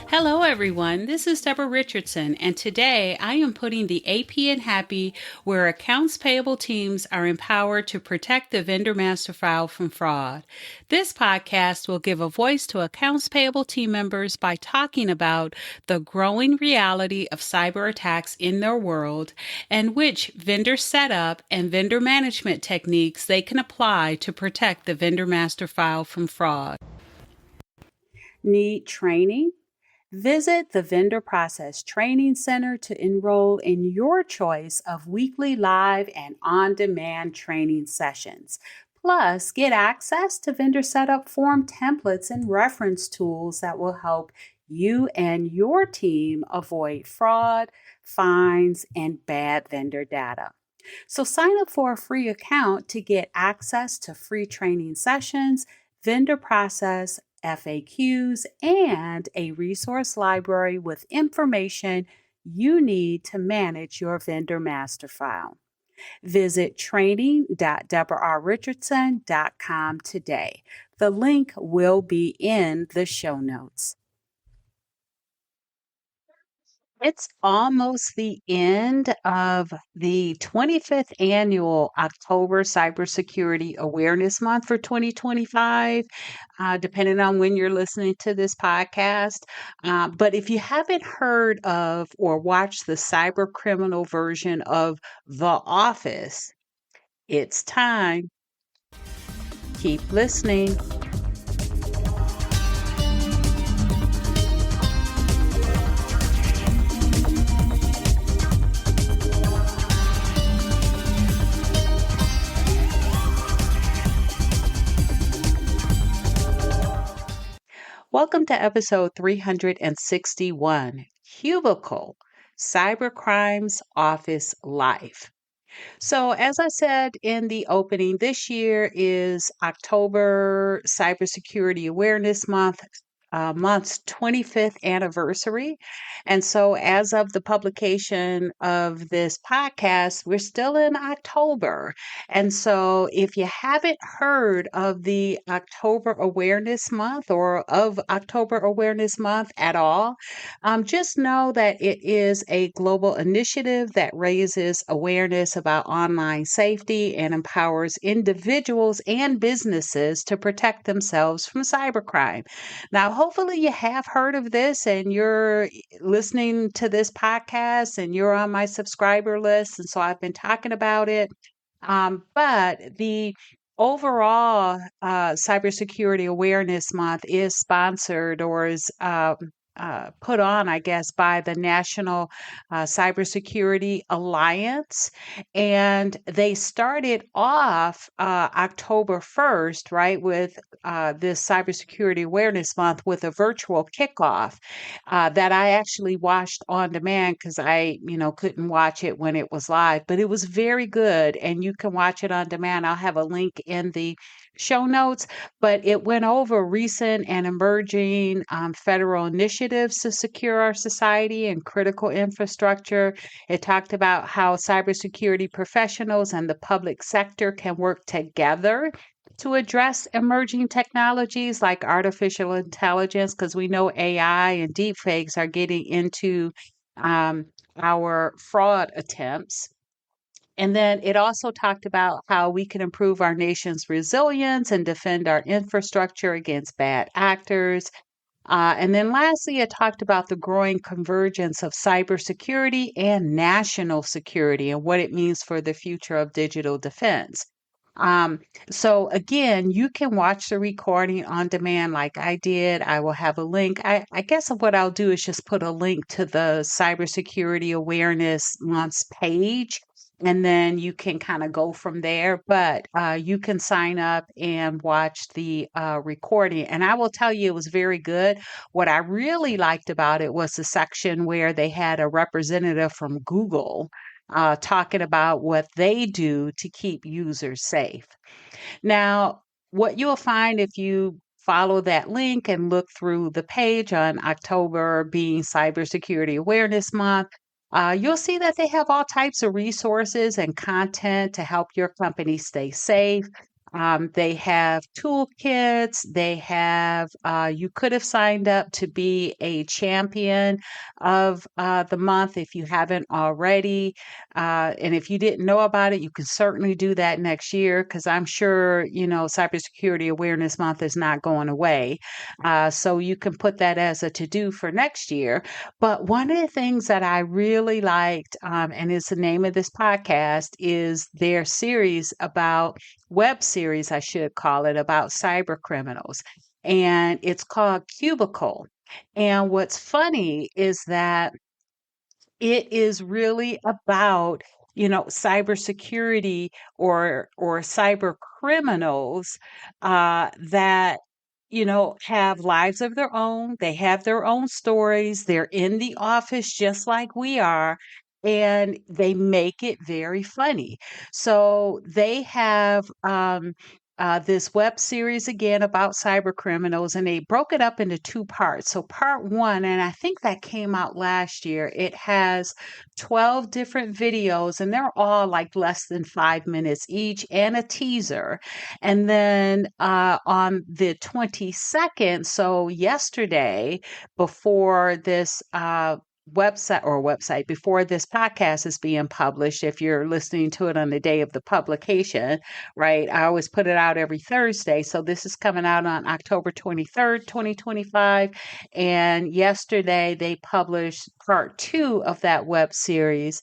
Hello, everyone. This is Debra Richardson, and today I am putting the AP in Happy, where accounts payable teams are empowered to protect the vendor master file from fraud. This podcast will give a voice to accounts payable team members by talking about the growing reality of cyber attacks in their world and which vendor setup and vendor management techniques they can apply to protect the vendor master file from fraud. Need training? Visit the Vendor Process Training Center to enroll in your choice of weekly live and on-demand training sessions. Plus, get access to vendor setup form templates and reference tools that will help you and your team avoid fraud, fines, and bad vendor data. So sign up for a free account to get access to free training sessions, vendor process FAQs, and a resource library with information you need to manage your vendor master file. Visit training.debrarrichardson.com today. The link will be in the show notes. It's almost the end of the 25th annual October Cybersecurity Awareness Month for 2025, depending on when you're listening to this podcast. But if you haven't heard of or watched the cybercriminal version of The Office, it's time. Keep listening. Welcome to episode 361, Kubikle, Cybercrime's Office Life. So, as I said in the opening, this year is October Cybersecurity Awareness Month, month's 25th anniversary. And so, as of the publication of this podcast, we're still in October. And so, if you haven't heard of the October Awareness Month or of October Awareness Month at all, just know that it is a global initiative that raises awareness about online safety and empowers individuals and businesses to protect themselves from cybercrime. Now, hopefully you have heard of this and you're listening to this podcast and you're on my subscriber list. And so I've been talking about it. But the overall Cybersecurity Awareness Month is sponsored or is put on, I guess, by the National Cybersecurity Alliance. And they started off October 1st, right, with this Cybersecurity Awareness Month with a virtual kickoff that I actually watched on demand because I, couldn't watch it when it was live, but it was very good and you can watch it on demand. I'll have a link in the show notes, but it went over recent and emerging federal initiatives to secure our society and critical infrastructure. It talked about how cybersecurity professionals and the public sector can work together to address emerging technologies like artificial intelligence, because we know AI and deepfakes are getting into our fraud attempts. And then it also talked about how we can improve our nation's resilience and defend our infrastructure against bad actors. And then lastly, it talked about the growing convergence of cybersecurity and national security and what it means for the future of digital defense. So again, you can watch the recording on demand like I did. I will have a link. I guess what I'll do is just put a link to the Cybersecurity Awareness Month's page. And then you can kind of go from there, but you can sign up and watch the recording. And I will tell you, it was very good. What I really liked about it was the section where they had a representative from Google talking about what they do to keep users safe. Now, what you'll find if you follow that link and look through the page on October being Cybersecurity Awareness Month, you'll see that they have all types of resources and content to help your company stay safe. They have toolkits. They have, you could have signed up to be a champion of the month if you haven't already. And if you didn't know about it, you can certainly do that next year because I'm sure, Cybersecurity Awareness Month is not going away. So you can put that as a to do for next year. But one of the things that I really liked, and is the name of this podcast, is their series about web series, I should call it, about cyber criminals. And it's called Cubicle. And what's funny is that it is really about, cybersecurity or cyber criminals that have lives of their own. They have their own stories. They're in the office just like we are, and they make it very funny. So they have this web series again about cyber criminals, and they broke it up into two parts. So, part one, and I think that came out last year, it has 12 different videos, and they're all like less than 5 minutes each, and a teaser. And then on the 22nd, so yesterday, before this website before this podcast is being published, if you're listening to it on the day of the publication, right? I always put it out every Thursday. So this is coming out on October 23rd, 2025. And yesterday they published part two of that web series.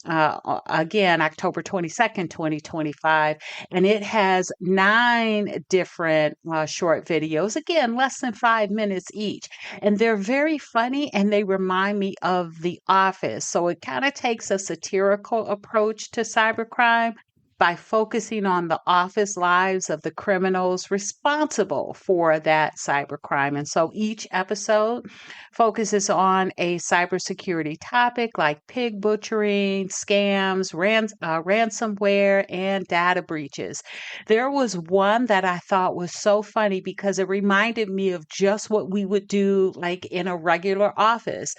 Again, October 22nd, 2025. And it has 9 different short videos, again, less than 5 minutes each. And they're very funny and they remind me of The Office. So it kind of takes a satirical approach to cybercrime by focusing on the office lives of the criminals responsible for that cybercrime. And so each episode focuses on a cybersecurity topic like pig butchering, scams, ransomware, and data breaches. There was one that I thought was so funny because it reminded me of just what we would do like in a regular office.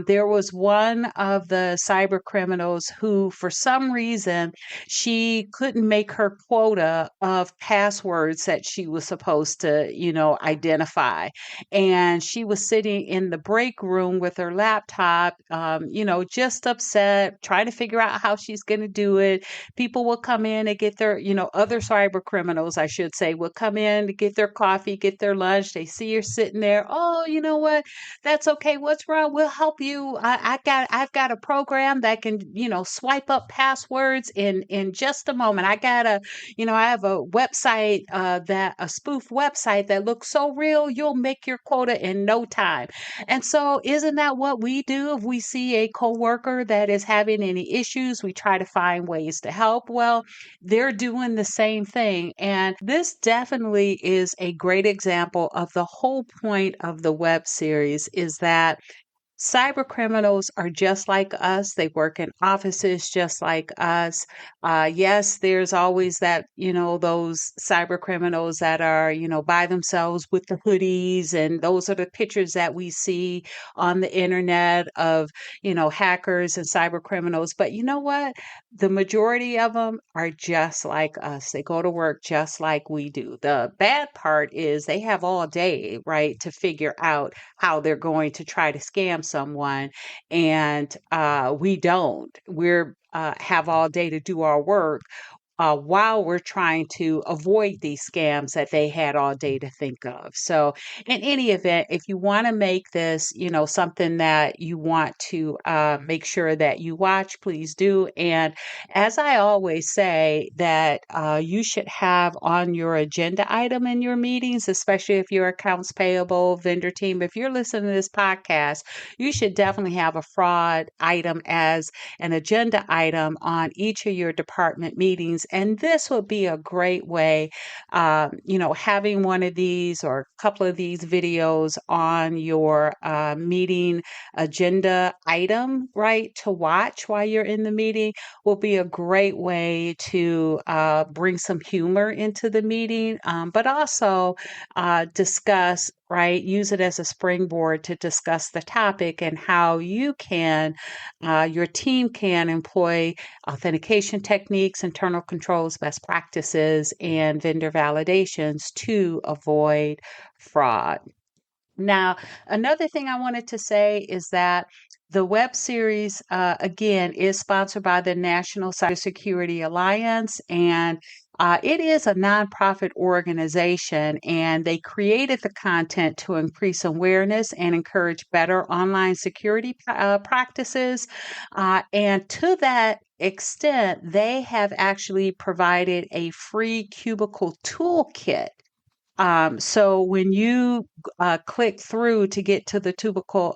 There was one of the cyber criminals who, for some reason, she couldn't make her quota of passwords that she was supposed to, identify. And she was sitting in the break room with her laptop, just upset, trying to figure out how she's going to do it. People will come in and get their, other cyber criminals, I should say, will come in to get their coffee, get their lunch. They see her sitting there. Oh, you know what? That's okay. What's wrong? We'll help you. I've got a program that can, swipe up passwords in just a moment. I have a website, that a spoof website that looks so real, you'll make your quota in no time. And so isn't that what we do if we see a coworker that is having any issues? We try to find ways to help. Well, they're doing the same thing. And this definitely is a great example of the whole point of the web series is that cyber criminals are just like us. They work in offices just like us. Yes, there's always that, those cyber criminals that are, by themselves with the hoodies. And those are the pictures that we see on the internet of, hackers and cyber criminals. But you know what? The majority of them are just like us. They go to work just like we do. The bad part is they have all day, right, to figure out how they're going to try to scam someone, and we don't. We're have all day to do our work while we're trying to avoid these scams that they had all day to think of. So, in any event, if you want to make this, something that you want to make sure that you watch, please do. And as I always say, that you should have on your agenda item in your meetings, especially if you're accounts payable, vendor team. If you're listening to this podcast, you should definitely have a fraud item as an agenda item on each of your department meetings. And this would be a great way, having one of these or a couple of these videos on your meeting agenda item, right, to watch while you're in the meeting will be a great way to bring some humor into the meeting, but also discuss right? Use it as a springboard to discuss the topic and how your team can employ authentication techniques, internal controls, best practices, and vendor validations to avoid fraud. Now, another thing I wanted to say is that the web series, again, is sponsored by the National Cybersecurity Alliance, and it is a nonprofit organization, and they created the content to increase awareness and encourage better online security practices. And to that extent, they have actually provided a free cubicle toolkit. So when you click through to get to the cubicle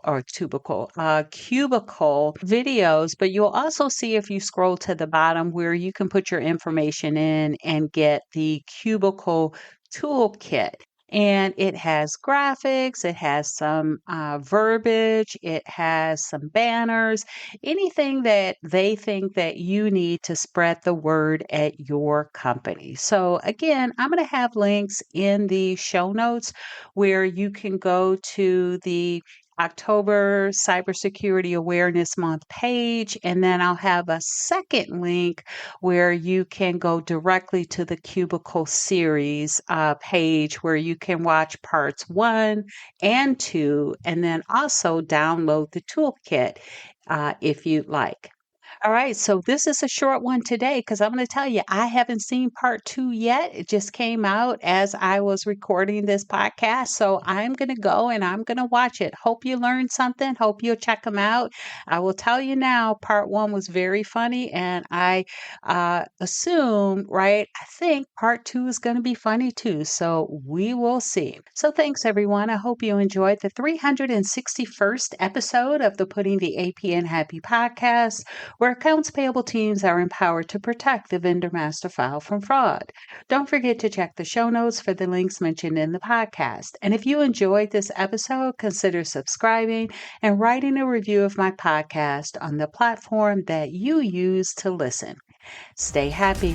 videos, but you'll also see if you scroll to the bottom where you can put your information in and get the cubicle toolkit. And it has graphics, it has some verbiage, it has some banners, anything that they think that you need to spread the word at your company. So again, I'm going to have links in the show notes where you can go to the October Cybersecurity Awareness Month page, and then I'll have a second link where you can go directly to the Cubicle series page where you can watch parts 1 and 2, and then also download the toolkit if you'd like. All right, so this is a short one today because I'm going to tell you, I haven't seen part 2 yet. It just came out as I was recording this podcast. So I'm going to go and I'm going to watch it. Hope you learned something. Hope you'll check them out. I will tell you now, part 1 was very funny, and I assume, right? I think part 2 is going to be funny too. So we will see. So thanks, everyone. I hope you enjoyed the 361st episode of the Putting the AP in Happy podcast, where accounts payable teams are empowered to protect the vendor master file from fraud. Don't forget to check the show notes for the links mentioned in the podcast. And if you enjoyed this episode, consider subscribing and writing a review of my podcast on the platform that you use to listen. Stay happy.